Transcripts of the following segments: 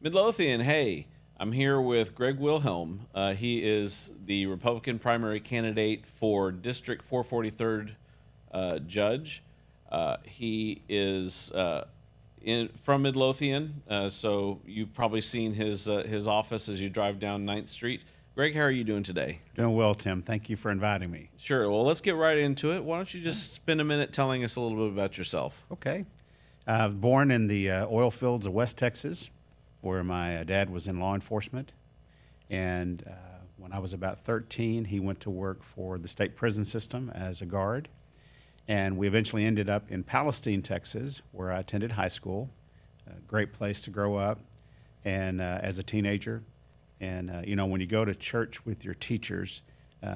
Midlothian, hey, I'm here with Greg Wilhelm. He is the Republican primary candidate for District 443rd judge. He is from Midlothian, so you've probably seen his office as you drive down Ninth Street. Greg, how are you doing today? Doing well, Tim. Thank you for inviting me. Sure. Well, let's get right into it. Why don't you just spend a minute telling us a little bit about yourself? Okay. I was born in the oil fields of West Texas, where my dad was in law enforcement. And when I was about 13, he went to work for the state prison system as a guard. And we eventually ended up in Palestine, Texas, where I attended high school. A great place to grow up and as a teenager. And, when you go to church with your teachers,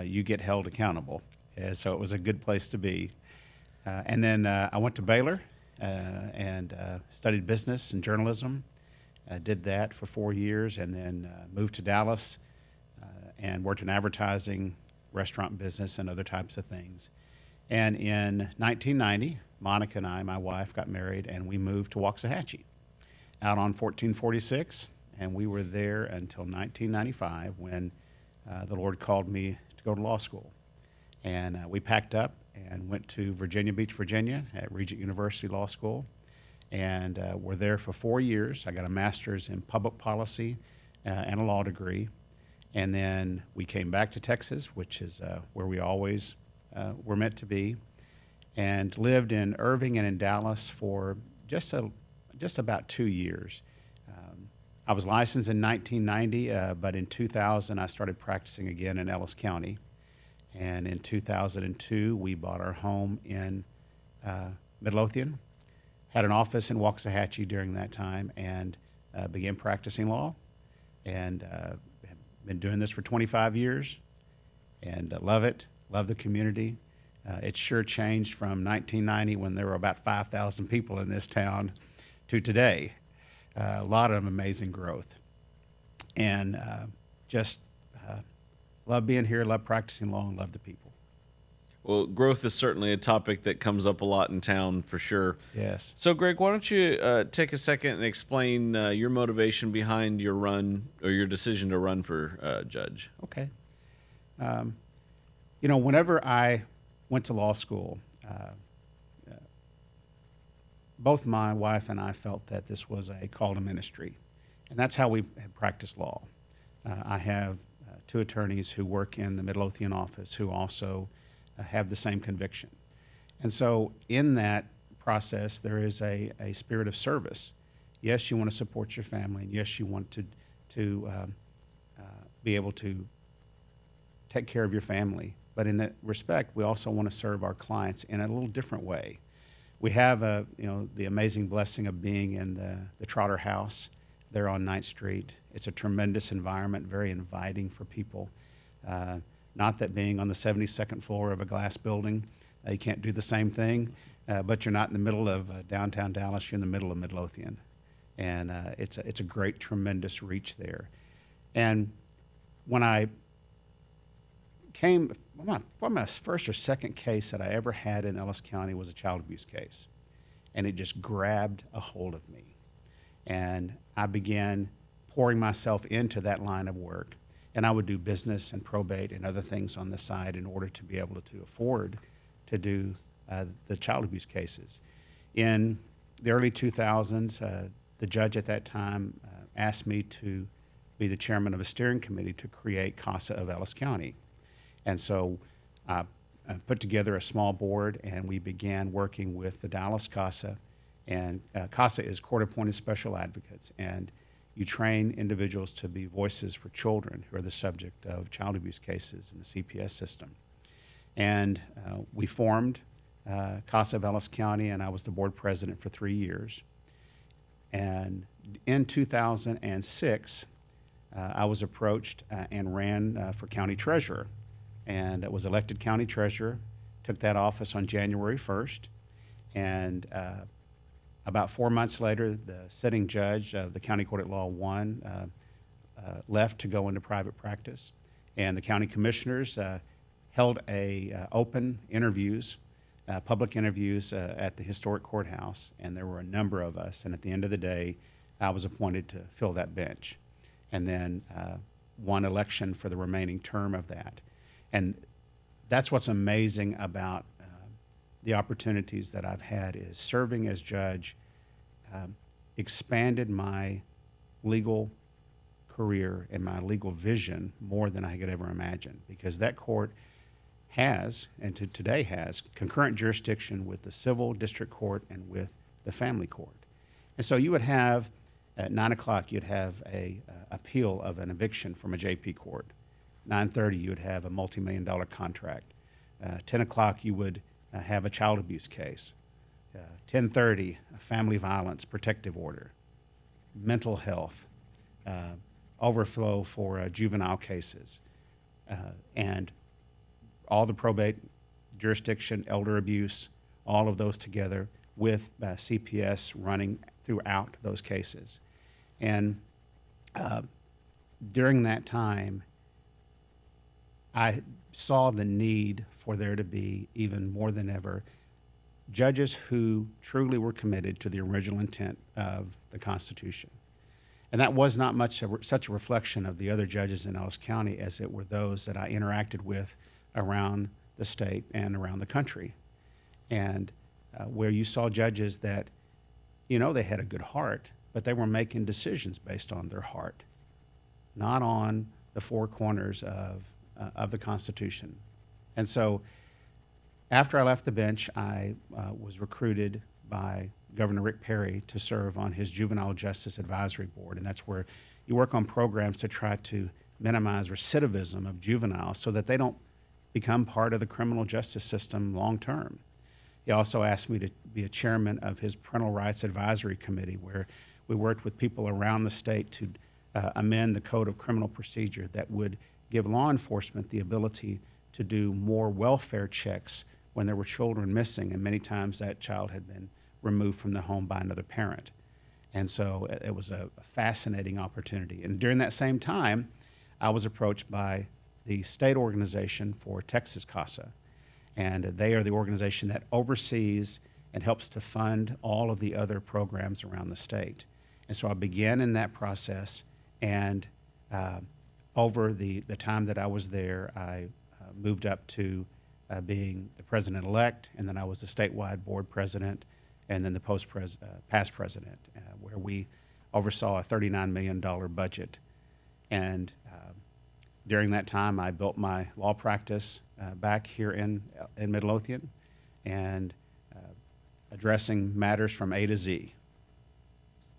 you get held accountable. And so it was a good place to be. And then I went to Baylor and studied business and journalism. Did that for 4 years and then moved to Dallas and worked in advertising, restaurant business, and other types of things. And in 1990, Monica and I, my wife, got married and we moved to Waxahachie out on 1446. And we were there until 1995 when the Lord called me to go to law school. And we packed up and went to Virginia Beach, Virginia at Regent University Law School. And were there for 4 years. I got a master's in public policy and a law degree. And then we came back to Texas, which is where we always were meant to be, and lived in Irving and in Dallas for just about 2 years. I was licensed in 1990, but in 2000 I started practicing again in Ellis County. And in 2002 we bought our home in Midlothian, had an office in Waxahachie during that time, and began practicing law. And have been doing this for 25 years and love it, love the community. It's sure changed from 1990 when there were about 5,000 people in this town to today. A lot of amazing growth. And just love being here, love practicing law, and love the people. Well, growth is certainly a topic that comes up a lot in town for sure. Yes. So, Greg, why don't you take a second and explain your motivation behind your run or your decision to run for judge? Okay. Whenever I went to law school, both my wife and I felt that this was a call to ministry, and that's how we have practiced law. I have two attorneys who work in the Midlothian office who also have the same conviction. And so in that process, there is a spirit of service. Yes, you want to support your family, and yes, you want to be able to take care of your family. But in that respect, we also want to serve our clients in a little different way. We have the amazing blessing of being in the Trotter House there on 9th Street. It's a tremendous environment, very inviting for people. Not that being on the 72nd floor of a glass building, you can't do the same thing, but you're not in the middle of downtown Dallas, you're in the middle of Midlothian. And it's a great, tremendous reach there. And when I came, my first or second case that I ever had in Ellis County was a child abuse case. And it just grabbed a hold of me. And I began pouring myself into that line of work. And I would do business and probate and other things on the side in order to be able to afford to do the child abuse cases. In the early 2000s, the judge at that time asked me to be the chairman of a steering committee to create CASA of Ellis County. And so I put together a small board, and we began working with the Dallas CASA. And CASA is court-appointed special advocates, and you train individuals to be voices for children who are the subject of child abuse cases in the CPS system. And we formed CASA of Ellis County, and I was the board president for 3 years. And in 2006, I was approached and ran for county treasurer, and was elected county treasurer, took that office on January 1st, and about 4 months later, the sitting judge of the County Court at Law 1 left to go into private practice, and the county commissioners held open interviews, public interviews at the historic courthouse, and there were a number of us, and at the end of the day, I was appointed to fill that bench, and then one election for the remaining term of that. And that's what's amazing about the opportunities that I've had is serving as judge expanded my legal career and my legal vision more than I could ever imagine, because that court has, and to today has, concurrent jurisdiction with the civil district court and with the family court. And so you would have, at 9 o'clock, you'd have a appeal of an eviction from a JP court. 9:30, you would have a multi-million-dollar contract. 10 o'clock, you would have a child abuse case. 10:30, a family violence protective order. Mental health, overflow for juvenile cases, and all the probate jurisdiction, elder abuse, all of those together with CPS running throughout those cases. And during that time, I saw the need for there to be, even more than ever, judges who truly were committed to the original intent of the Constitution. And that was not such a reflection of the other judges in Ellis County as it were those that I interacted with around the state and around the country. And where you saw judges that, they had a good heart, but they were making decisions based on their heart, not on the four corners of the Constitution. And so after I left the bench, I was recruited by Governor Rick Perry to serve on his Juvenile Justice Advisory Board. And that's where you work on programs to try to minimize recidivism of juveniles so that they don't become part of the criminal justice system long term. He also asked me to be a chairman of his Parental Rights Advisory Committee, where we worked with people around the state to amend the Code of Criminal Procedure that would give law enforcement the ability to do more welfare checks when there were children missing, and many times that child had been removed from the home by another parent. And so it was a fascinating opportunity. And during that same time, I was approached by the state organization for Texas CASA, and they are the organization that oversees and helps to fund all of the other programs around the state. And so I began in that process, and over the time that I was there, I moved up to being the president-elect, and then I was the statewide board president, and then the past president, where we oversaw a $39 million budget. And during that time, I built my law practice back here in Midlothian, and addressing matters from A to Z.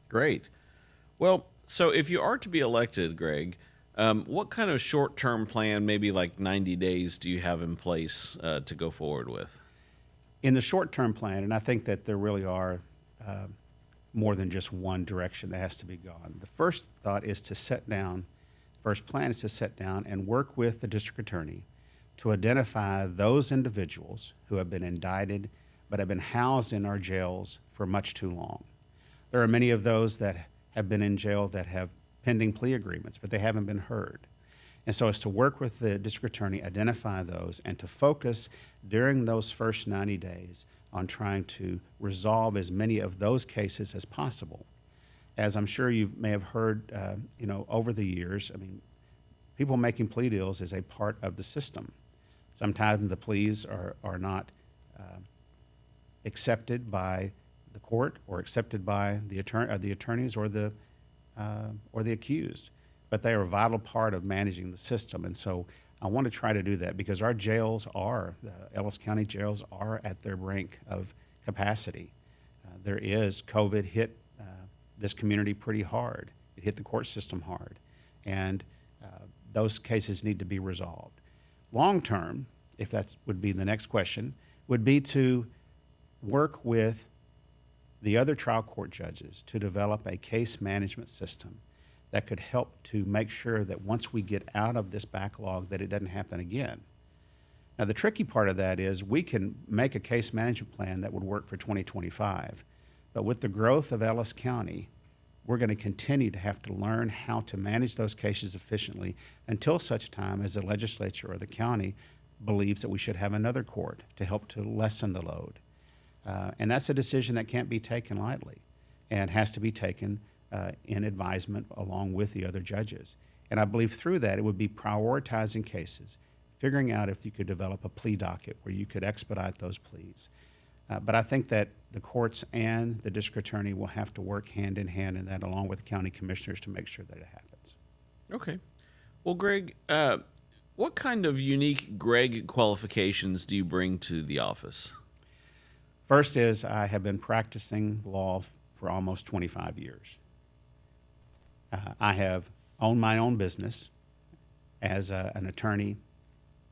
Great. Well, so if you are to be elected, Greg, what kind of short-term plan, maybe like 90 days, do you have in place to go forward with? In the short-term plan, and I think that there really are more than just one direction that has to be gone. The first thought is to sit down, first plan is to sit down and work with the district attorney to identify those individuals who have been indicted but have been housed in our jails for much too long. There are many of those that have been in jail that have pending plea agreements, but they haven't been heard. And so it's to work with the district attorney, identify those, and to focus during those first 90 days on trying to resolve as many of those cases as possible. As I'm sure you may have heard, over the years, people making plea deals is a part of the system. Sometimes the pleas are not accepted by the court or accepted by the attorneys or the accused, but they are a vital part of managing the system. And so I want to try to do that because our jails the Ellis County jails are at their brink of capacity. COVID hit this community pretty hard. It hit the court system hard, and those cases need to be resolved. Long term, if that would be the next question, would be to work with the other trial court judges to develop a case management system that could help to make sure that once we get out of this backlog that it doesn't happen again. Now, the tricky part of that is we can make a case management plan that would work for 2025, but with the growth of Ellis County, we're going to continue to have to learn how to manage those cases efficiently until such time as the legislature or the county believes that we should have another court to help to lessen the load. And that's a decision that can't be taken lightly and has to be taken in advisement along with the other judges. And I believe through that it would be prioritizing cases, figuring out if you could develop a plea docket where you could expedite those pleas. But I think that the courts and the district attorney will have to work hand in hand in that, along with the county commissioners, to make sure that it happens. Okay. Well, Greg, what kind of unique Greg qualifications do you bring to the office? First is I have been practicing law for almost 25 years. I have owned my own business. As an attorney,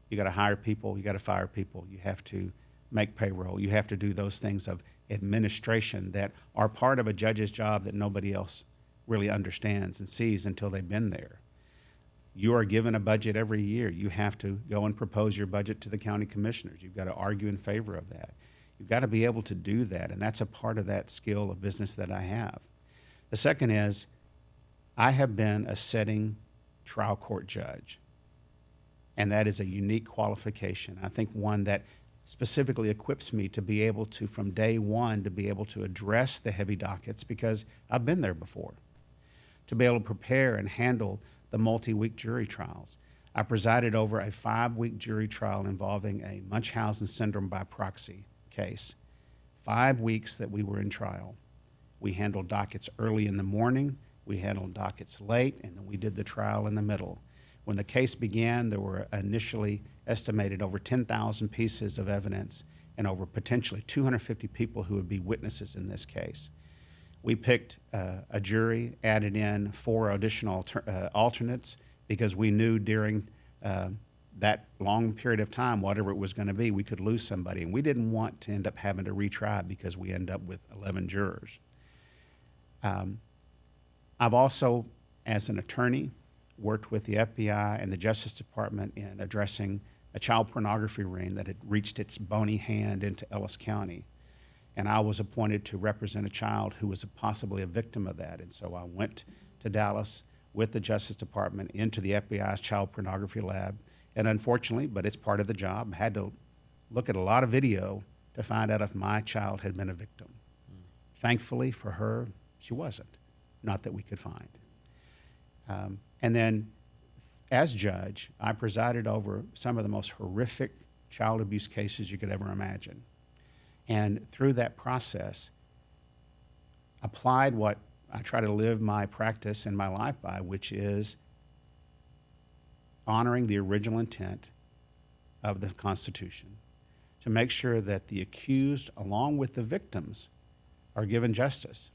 you got to hire people, you got to fire people, you have to make payroll, you have to do those things of administration that are part of a judge's job that nobody else really understands and sees until they've been there. You are given a budget every year. You have to go and propose your budget to the county commissioners. You've got to argue in favor of that. You've got to be able to do that, and that's a part of that skill of business that I have. The second is I have been a sitting trial court judge, and that is a unique qualification. I think one that specifically equips me to be able to, from day one, to be able to address the heavy dockets because I've been there before, to be able to prepare and handle the multi-week jury trials. I presided over a 5-week jury trial involving a Munchausen syndrome by proxy case. 5 weeks that we were in trial. We handled dockets early in the morning, we handled dockets late, and then we did the trial in the middle. When the case began, there were initially estimated over 10,000 pieces of evidence and over potentially 250 people who would be witnesses in this case. We picked a jury, added in 4 additional alternates because we knew during that long period of time, whatever it was going to be, we could lose somebody. And we didn't want to end up having to retry because we end up with 11 jurors. I've also, as an attorney, worked with the FBI and the Justice Department in addressing a child pornography ring that had reached its bony hand into Ellis County. And I was appointed to represent a child who was possibly a victim of that. And so I went to Dallas with the Justice Department into the FBI's child pornography lab. And unfortunately, but it's part of the job, had to look at a lot of video to find out if my child had been a victim. Thankfully for her, she wasn't. Not that we could find. And then as judge, I presided over some of the most horrific child abuse cases you could ever imagine. And through that process, applied what I try to live my practice and my life by, which is honoring the original intent of the Constitution to make sure that the accused, along with the victims, are given justice.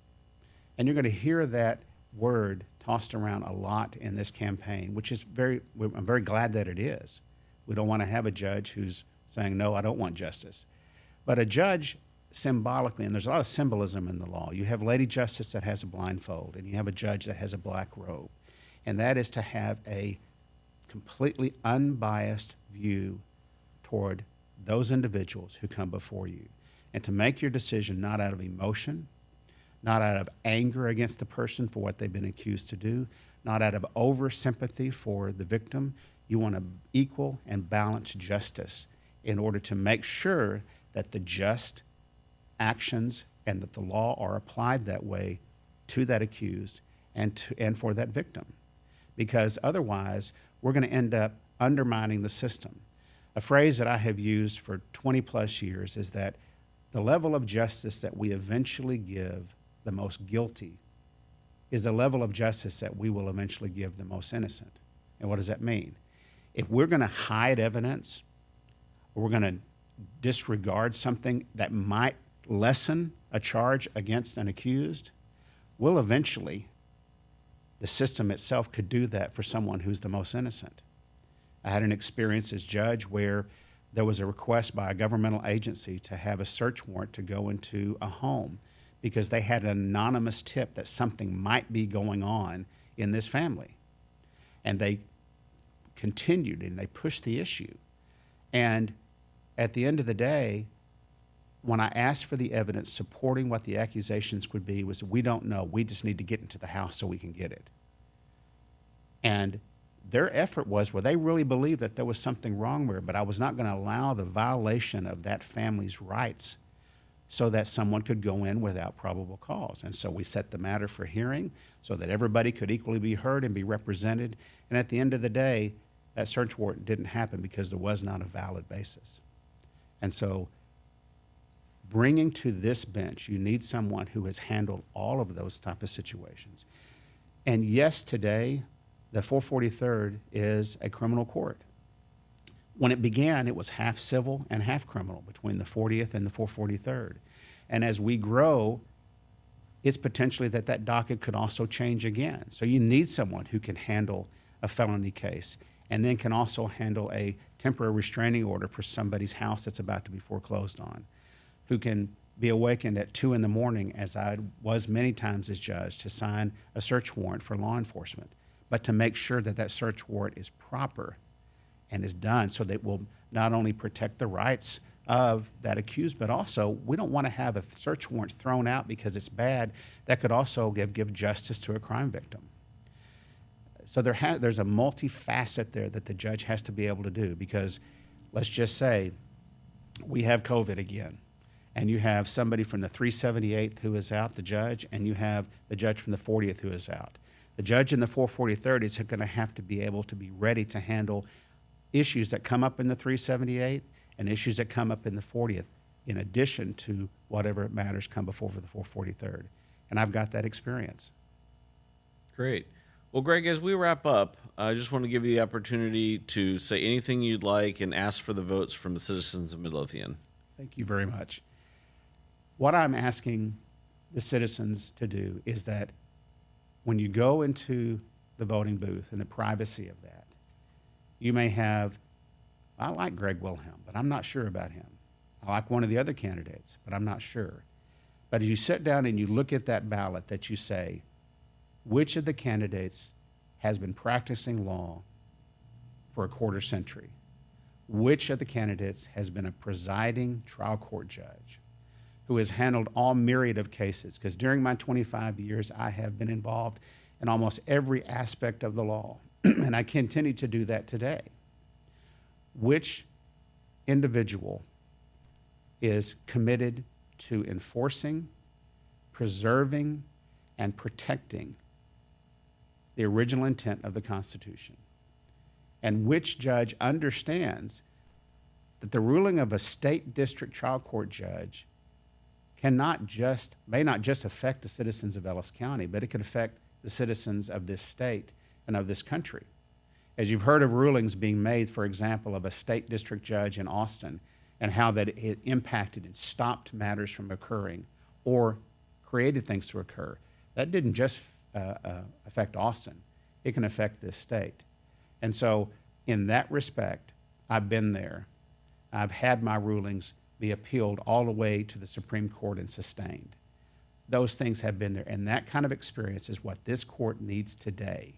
And you're going to hear that word tossed around a lot in this campaign, which is I'm very glad that it is. We don't want to have a judge who's saying, no, I don't want justice. But a judge symbolically, and there's a lot of symbolism in the law. You have Lady Justice that has a blindfold, and you have a judge that has a black robe. And that is to have a completely unbiased view toward those individuals who come before you, and to make your decision not out of emotion, not out of anger against the person for what they've been accused to do, not out of over sympathy for the victim. You want to equal and balanced justice in order to make sure that the just actions and that the law are applied that way to that accused and for that victim. Because otherwise, we're going to end up undermining the system. A phrase that I have used for 20 plus years is that the level of justice that we eventually give the most guilty is the level of justice that we will eventually give the most innocent. And what does that mean? If we're going to hide evidence, or we're going to disregard something that might lessen a charge against an accused, will eventually, the system itself could do that for someone who's the most innocent. I had an experience as judge where there was a request by a governmental agency to have a search warrant to go into a home because they had an anonymous tip that something might be going on in this family. And they continued and they pushed the issue. And at the end of the day, when I asked for the evidence supporting what the accusations would be, was we don't know, we just need to get into the house so we can get it. And their effort was, well, they really believed that there was something wrong there, but I was not going to allow the violation of that family's rights so that someone could go in without probable cause. And so we set the matter for hearing so that everybody could equally be heard and be represented. And at the end of the day, that search warrant didn't happen because there was not a valid basis. And so bringing to this bench, you need someone who has handled all of those type of situations. And yes, today, the 443rd is a criminal court. When it began, it was half civil and half criminal between the 40th and the 443rd. And as we grow, it's potentially that docket could also change again. So you need someone who can handle a felony case and then can also handle a temporary restraining order for somebody's house that's about to be foreclosed on, who can be awakened at 2 in the morning, as I was many times as judge, to sign a search warrant for law enforcement, but to make sure that that search warrant is proper and is done so that it will not only protect the rights of that accused, but also we don't want to have a search warrant thrown out because it's bad. That could also give justice to a crime victim. So there's a multifacet there that the judge has to be able to do, because let's just say we have COVID again, and you have somebody from the 378th who is out, the judge, and you have the judge from the 40th who is out. The judge in the 443rd is going to have to be able to be ready to handle issues that come up in the 378th and issues that come up in the 40th, in addition to whatever matters come before for the 443rd. And I've got that experience. Great. Well, Greg, as we wrap up, I just want to give you the opportunity to say anything you'd like and ask for the votes from the citizens of Midlothian. Thank you very much. What I'm asking the citizens to do is that when you go into the voting booth and the privacy of that, you may have, I like Greg Wilhelm, but I'm not sure about him. I like one of the other candidates, but I'm not sure. But as you sit down and you look at that ballot, that you say, which of the candidates has been practicing law for a quarter century? Which of the candidates has been a presiding trial court judge who has handled all myriad of cases? Because during my 25 years, I have been involved in almost every aspect of the law, and I continue to do that today. Which individual is committed to enforcing, preserving, and protecting the original intent of the Constitution? And which judge understands that the ruling of a state district trial court judge may not just affect the citizens of Ellis County, but it could affect the citizens of this state and of this country. As you've heard of rulings being made, for example, of a state district judge in Austin, and how that it impacted and stopped matters from occurring or created things to occur, that didn't just affect Austin. It can affect this state. And so in that respect, I've been there. I've had my rulings be appealed all the way to the Supreme Court and sustained. Those things have been there. And that kind of experience is what this court needs today.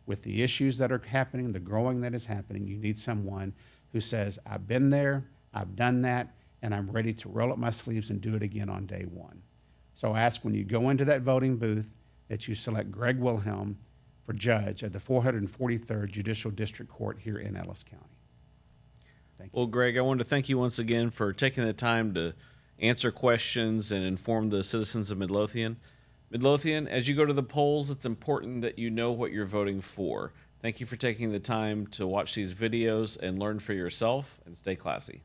With the issues that are happening, the growing that is happening, you need someone who says, I've been there, I've done that, and I'm ready to roll up my sleeves and do it again on day one. So I ask when you go into that voting booth that you select Greg Wilhelm for judge at the 443rd Judicial District Court here in Ellis County. Thank you. Well, Greg, I wanted to thank you once again for taking the time to answer questions and inform the citizens of Midlothian. Midlothian, as you go to the polls, it's important that you know what you're voting for. Thank you for taking the time to watch these videos and learn for yourself, and stay classy.